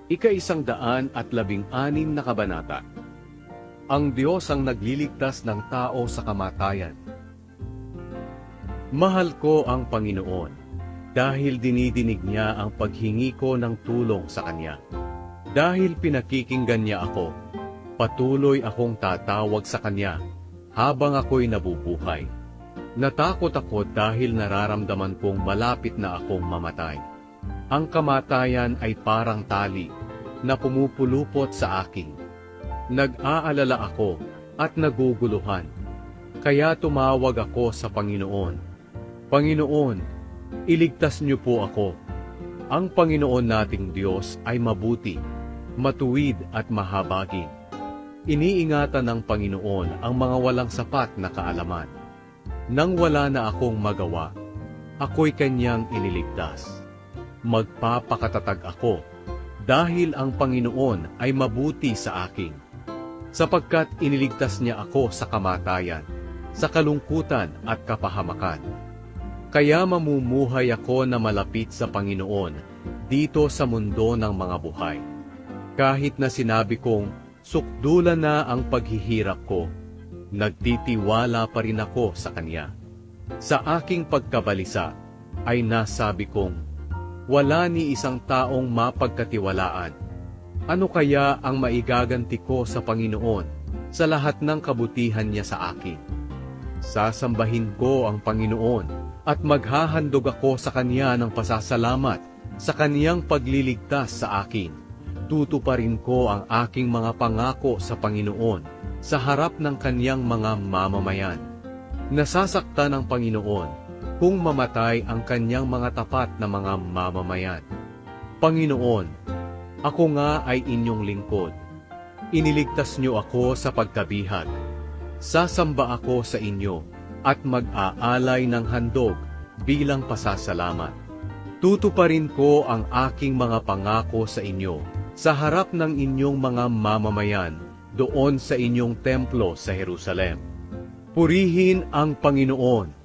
Ika-116 na kabanata. Ang Diyos ang nagliligtas ng tao sa kamatayan. Mahal ko ang Panginoon, dahil dinidinig niya ang paghingi ko ng tulong sa Kanya. Dahil pinakikinggan niya ako, patuloy akong tatawag sa Kanya habang ako'y nabubuhay. Natakot ako dahil nararamdaman kong malapit na akong mamatay. Ang kamatayan ay parang tali na pumupulupot sa akin. Nag-aalala ako at naguguluhan, kaya tumawag ako sa Panginoon. Panginoon, iligtas niyo po ako. Ang Panginoon nating Diyos ay mabuti, matuwid at mahabagin. Iniingatan ng Panginoon ang mga walang sapat na kaalaman. Nang wala na akong magawa, ako'y Kanyang iniligtas. Magpapakatatag ako, dahil ang Panginoon ay mabuti sa akin. Sapagkat iniligtas niya ako sa kamatayan, sa kalungkutan at kapahamakan. Kaya mamumuhay ako na malapit sa Panginoon dito sa mundo ng mga buhay. Kahit na sinabi kong sukdulan na ang paghihirap ko, nagtitiwala pa rin ako sa Kanya. Sa aking pagkabalisa ay nasabi kong, wala ni isang taong mapagkatiwalaan. Ano kaya ang maigaganti ko sa Panginoon sa lahat ng kabutihan niya sa akin? Sasambahin ko ang Panginoon at maghahandog ako sa Kanya ng pasasalamat sa Kaniyang pagliligtas sa akin. Tutuparin ko ang aking mga pangako sa Panginoon sa harap ng Kaniyang mga mamamayan. Nasasaktan ng Panginoon kung mamatay ang Kaniyang mga tapat na mga mamamayan. Panginoon, ako nga ay inyong lingkod. Iniligtas niyo ako sa pagkabihag. Sasamba ako sa inyo at mag-aalay ng handog bilang pasasalamat. Tutuparin ko ang aking mga pangako sa inyo sa harap ng inyong mga mamamayan doon sa inyong templo sa Jerusalem. Purihin ang Panginoon,